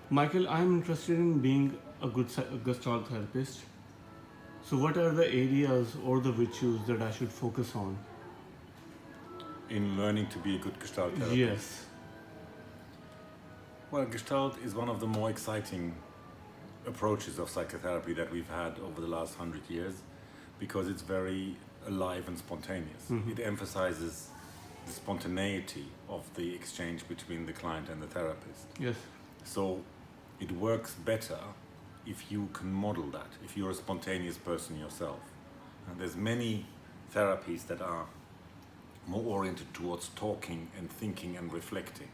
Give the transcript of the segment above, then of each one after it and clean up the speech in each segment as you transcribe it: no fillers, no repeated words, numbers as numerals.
Michael, I'm interested in being a good Gestalt therapist. So, what are the areas or the virtues that I should focus on? In learning to be a good Gestalt therapist? Yes. Well, Gestalt is one of the more exciting approaches of psychotherapy that we've had over the last 100 years because it's very alive and spontaneous. It emphasizes the spontaneity of the exchange between the client and the therapist. Yes. So it works better if you can model that, if you're a spontaneous person yourself. And there's many therapies that are more oriented towards talking and thinking and reflecting.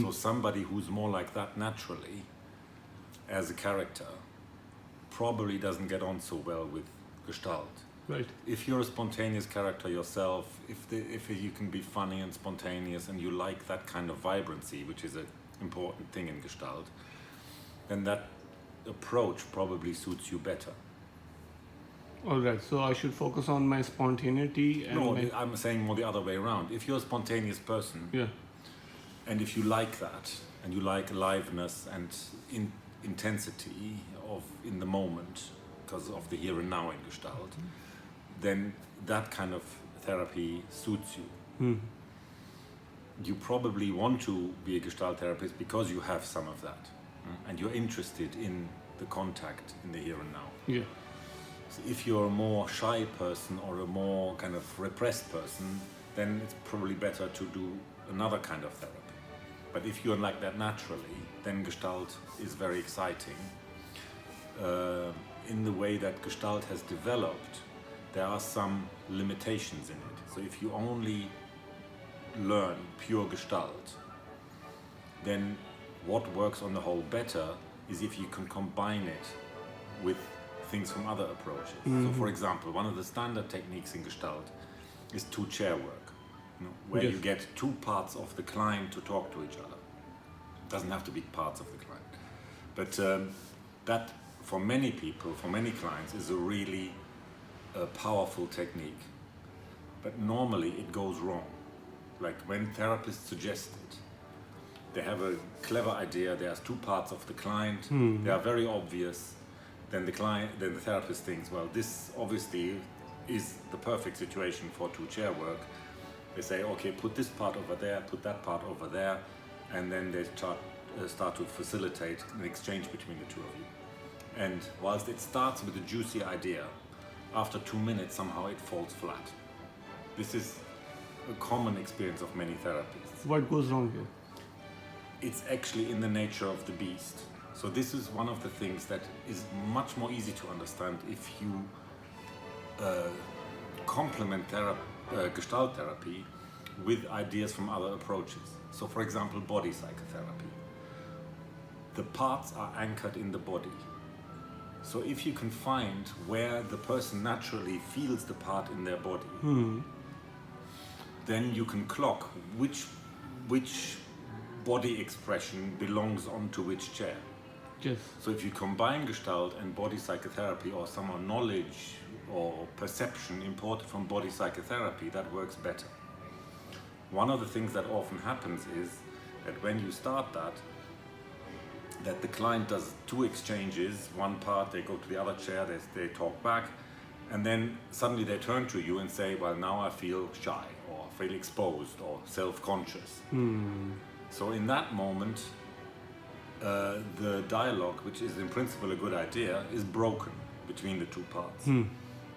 So somebody who's more like that naturally as a character probably doesn't get on so well with Gestalt. Right. If you're a spontaneous character yourself, if you can be funny and spontaneous and you like that kind of vibrancy, which is an important thing in Gestalt, then that approach probably suits you better. All right. So I should focus on my spontaneity and No, my... I'm saying more the other way around. If you're a spontaneous person, Yeah. and if you like that, and you like aliveness and intensity in the moment, because of the here and now in Gestalt, then that kind of therapy suits you. You probably want to be a Gestalt therapist because you have some of that, and you're interested in the contact in the here and now. Yeah. So if you're a more shy person or a more kind of repressed person, then it's probably better to do another kind of therapy. But if you're like that naturally, then Gestalt is very exciting. In the way that Gestalt has developed, there are some limitations in it. So if you only learn pure Gestalt, then what works on the whole better is if you can combine it with things from other approaches. So for example, one of the standard techniques in Gestalt is two-chair work, where Yes. you get two parts of the client to talk to each other. It doesn't have to be parts of the client. But that, for many people, for many clients, is a really powerful technique. But normally it goes wrong. Like when therapists suggest it, they have a clever idea, there's two parts of the client, they are very obvious, then the therapist thinks, well, this obviously is the perfect situation for two-chair work. They say, okay, put this part over there, put that part over there, and then they start to facilitate an exchange between the two of you. And whilst it starts with a juicy idea, after 2 minutes somehow it falls flat. This is a common experience of many therapists. What goes wrong here? It's actually in the nature of the beast. So this is one of the things that is much more easy to understand if you complement Gestalt therapy with ideas from other approaches. So for example, body psychotherapy. The parts are anchored in the body. So if you can find where the person naturally feels the part in their body, then you can clock which body expression belongs onto which chair. Yes. So if you combine Gestalt and body psychotherapy, or some knowledge or perception imported from body psychotherapy, that works better. One of the things that often happens is that when you start that the client does two exchanges, one part, they go to the other chair, they talk back, and then suddenly they turn to you and say, well, now I feel shy, or feel exposed, or self-conscious. So in that moment, the dialogue, which is in principle a good idea, is broken between the two parts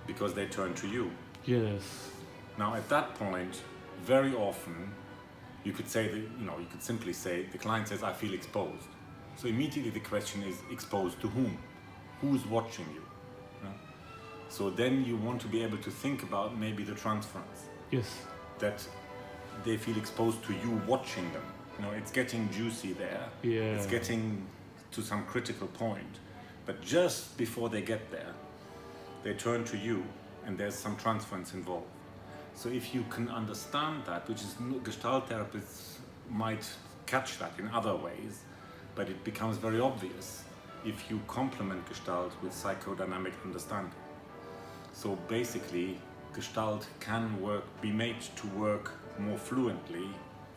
because they turn to you. Yes. Now at that point, very often, you could say that, you could simply say, the client says, I feel exposed. So immediately the question is, exposed to whom? Who's watching you? So then you want to be able to think about maybe the transference. Yes. That they feel exposed to you watching them. It's getting juicy there. Yeah. It's getting to some critical point. But just before they get there, they turn to you and there's some transference involved. So if you can understand that, which is Gestalt therapists might catch that in other ways, but it becomes very obvious if you complement Gestalt with psychodynamic understanding. So basically, Gestalt can be made to work more fluently,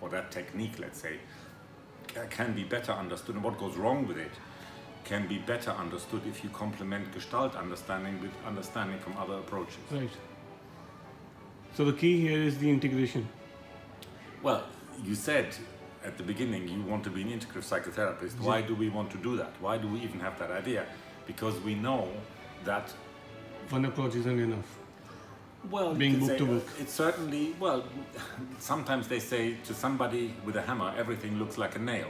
or that technique, let's say, can be better understood, and what goes wrong with it can be better understood if you complement Gestalt understanding with understanding from other approaches. Right. So the key here is the integration. Well, you said at the beginning you want to be an integrative psychotherapist. Why do we want to do that? Why do we even have that idea? Because we know that One approach isn't enough. well, Being you could book say, to book. it's certainly, well, sometimes they say to somebody with a hammer, everything looks like a nail.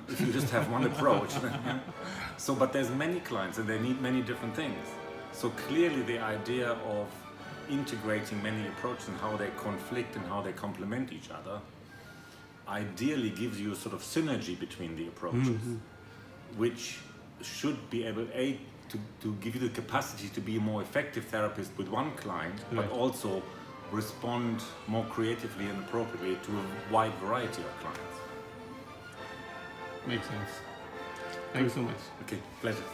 If you just have one approach. So, but there's many clients and they need many different things. So clearly the idea of integrating many approaches and how they conflict and how they complement each other ideally gives you a sort of synergy between the approaches, which should be able to give you the capacity to be a more effective therapist with one client, but also respond more creatively and appropriately to a wide variety of clients. Makes sense. Thank you so much. Okay, pleasure.